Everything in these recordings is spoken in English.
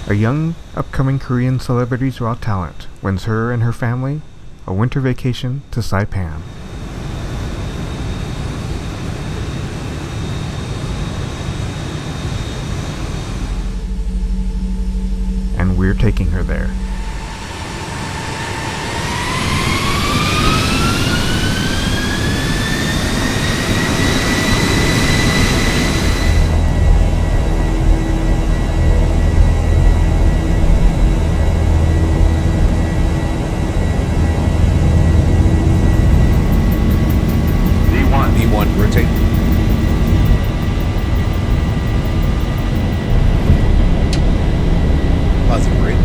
A young, upcoming Korean celebrity's raw talent wins her and her family a winter vacation to Saipan. And we're taking her there. D1, rotate. Positive rate.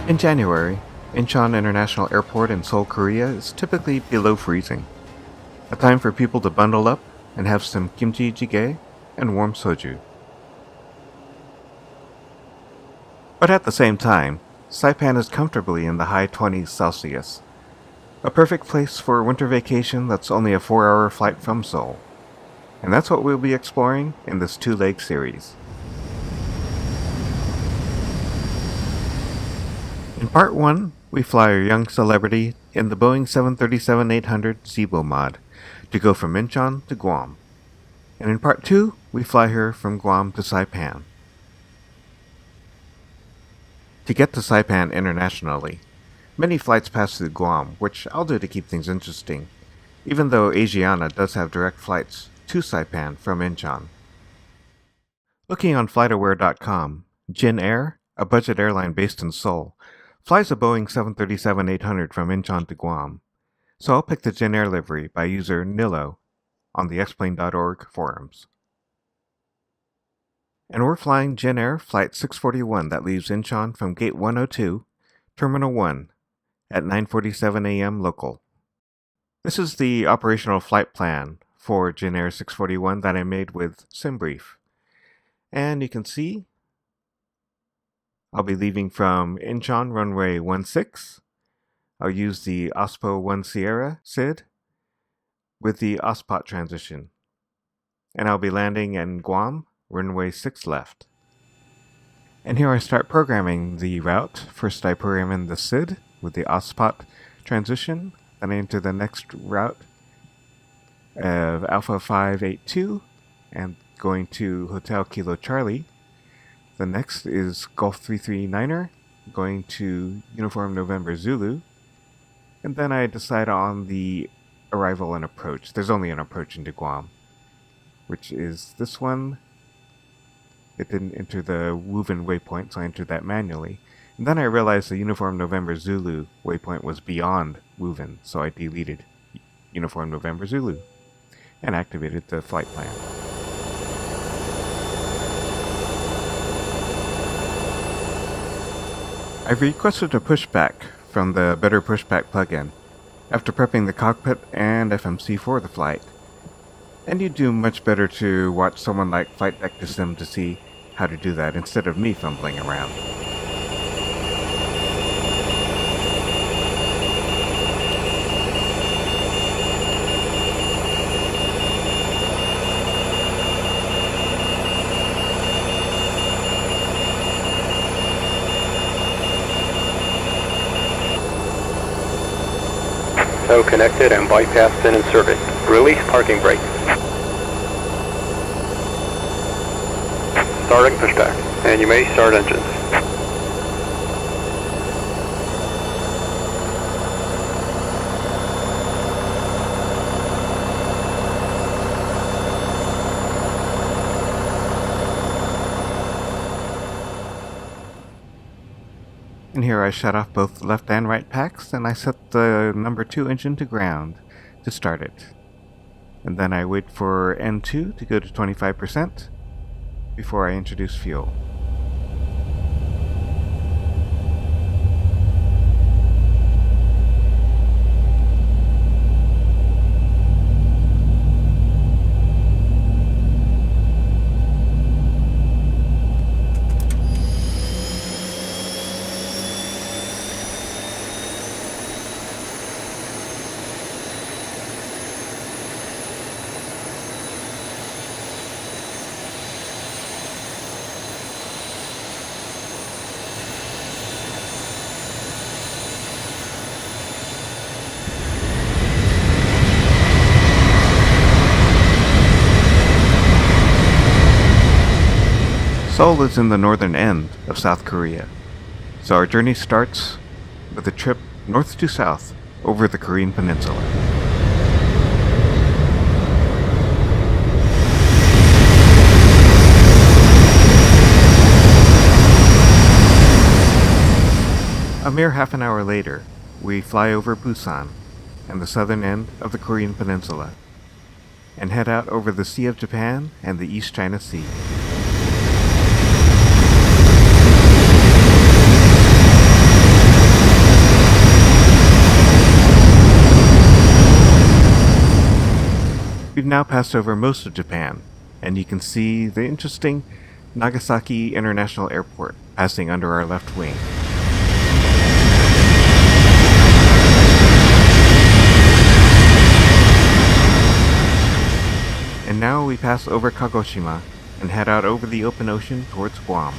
In January, Incheon International Airport in Seoul, Korea is typically below freezing. A time for people to bundle up and have some kimchi jjigae and warm soju. But at the same time, Saipan is comfortably in the high 20s Celsius. A perfect place for a winter vacation that's only a 4-hour flight from Seoul. And that's what we'll be exploring in this two-leg series. In part 1, we fly a young celebrity in the Boeing 737-800 Zibo Mod to go from Incheon to Guam. And in part 2, we fly her from Guam to Saipan. To get to Saipan internationally, many flights pass through Guam, which I'll do to keep things interesting, even though Asiana does have direct flights to Saipan from Incheon. Looking on FlightAware.com, Jin Air, a budget airline based in Seoul, flies a Boeing 737-800 from Incheon to Guam, so I'll pick the Jin Air livery by user Nilo on the xplane.org forums. And we're flying Jin Air Flight 641 that leaves Incheon from Gate 102, Terminal 1, at 9:47 a.m. local. This is the operational flight plan for Jin Air 641 that I made with SimBrief. And you can see I'll be leaving from Incheon runway 16. I'll use the OSPO 1 Sierra SID with the OSPOT transition. And I'll be landing in Guam, runway 6 left. And here I start programming the route. First I program in the SID with the OSPOT transition. Then I enter the next route of Alpha 582 and going to Hotel Kilo Charlie. The next is Golf 339er, going to Uniform November Zulu. And then I decide on the arrival and approach. There's only an approach into Guam, which is this one. It didn't enter the Woven waypoint, so I entered that manually. And then I realized the Uniform November Zulu waypoint was beyond Woven, so I deleted Uniform November Zulu and activated the flight plan. I've requested a pushback from the Better Pushback plugin after prepping the cockpit and FMC for the flight. And you'd do much better to watch someone like Flight Deck to Sim to see how to do that instead of me fumbling around. Tow connected and bypass pin inserted. Release parking brake. Starting pushback, and you may start engines. And here I shut off both the left and right packs, and I set the number 2 engine to ground to start it. And then I wait for N2 to go to 25% before I introduce fuel. Seoul is in the northern end of South Korea, so our journey starts with a trip north to south over the Korean peninsula. A mere half an hour later, we fly over Busan and the southern end of the Korean peninsula, and head out over the Sea of Japan and the East China Sea. We've now passed over most of Japan, and you can see the interesting Nagasaki International Airport passing under our left wing. And now we pass over Kagoshima and head out over the open ocean towards Guam.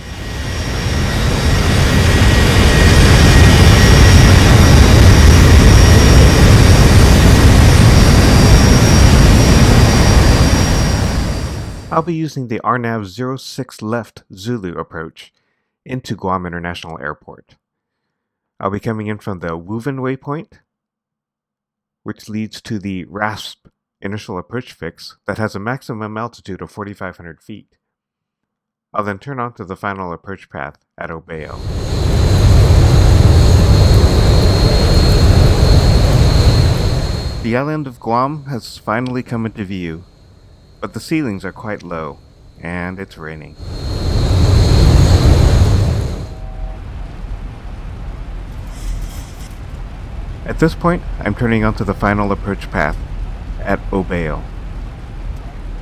I'll be using the RNAV 06 left Zulu approach into Guam International Airport. I'll be coming in from the Woven waypoint, which leads to the RASP initial approach fix that has a maximum altitude of 4,500 feet. I'll then turn onto the final approach path at Obeo. The island of Guam has finally come into view, but the ceilings are quite low, and it's raining. At this point, I'm turning onto the final approach path at Obeo.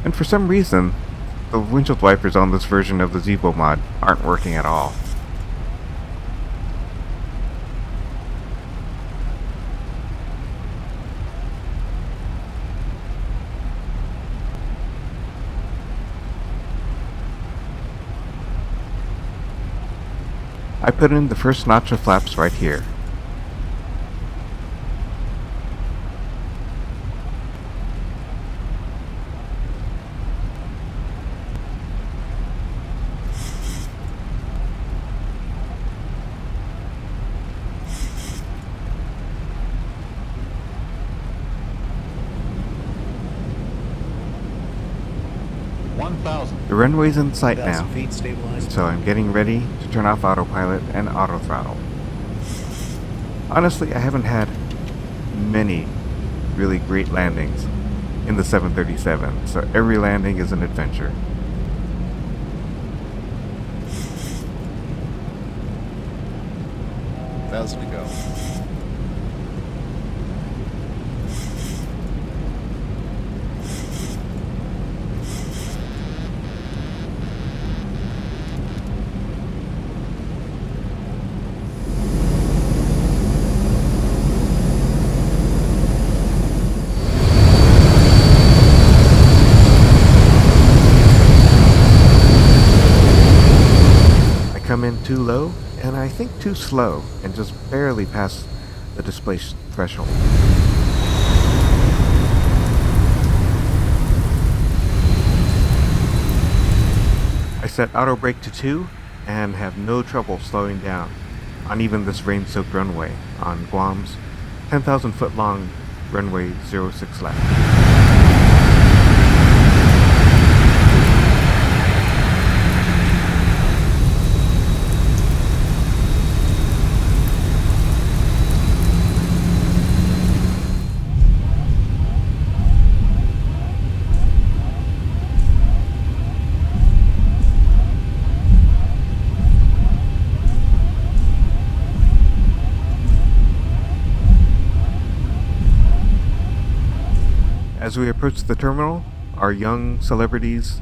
And for some reason, the windshield wipers on this version of the Zibo mod aren't working at all. I put in the first notch of flaps right here. The runway's in sight now, so I'm getting ready to turn off autopilot and auto throttle. Honestly, I haven't had many really great landings in the 737, so every landing is an adventure. Thousand to go. Come in too low, and I think too slow, and just barely past the display threshold. I set auto brake to 2 and have no trouble slowing down on even this rain-soaked runway on Guam's 10,000 foot long runway 06 left. As we approach the terminal, our young celebrity's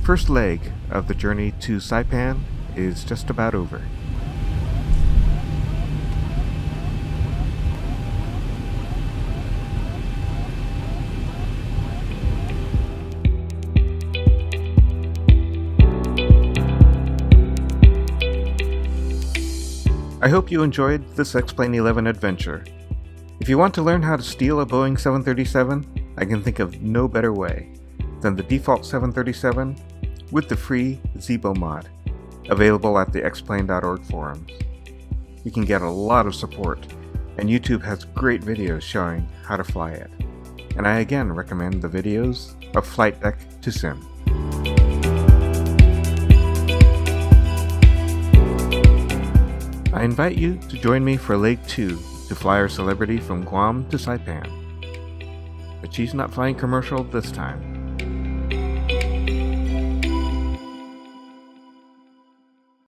first leg of the journey to Saipan is just about over. I hope you enjoyed this X-Plane 11 adventure. If you want to learn how to steal a Boeing 737, I can think of no better way than the default 737 with the free Zibo mod, available at the xplane.org forums. You can get a lot of support, and YouTube has great videos showing how to fly it. And I again recommend the videos of Flight Deck to Sim. I invite you to join me for Leg 2 to fly our celebrity from Guam to Saipan. But she's not flying commercial this time.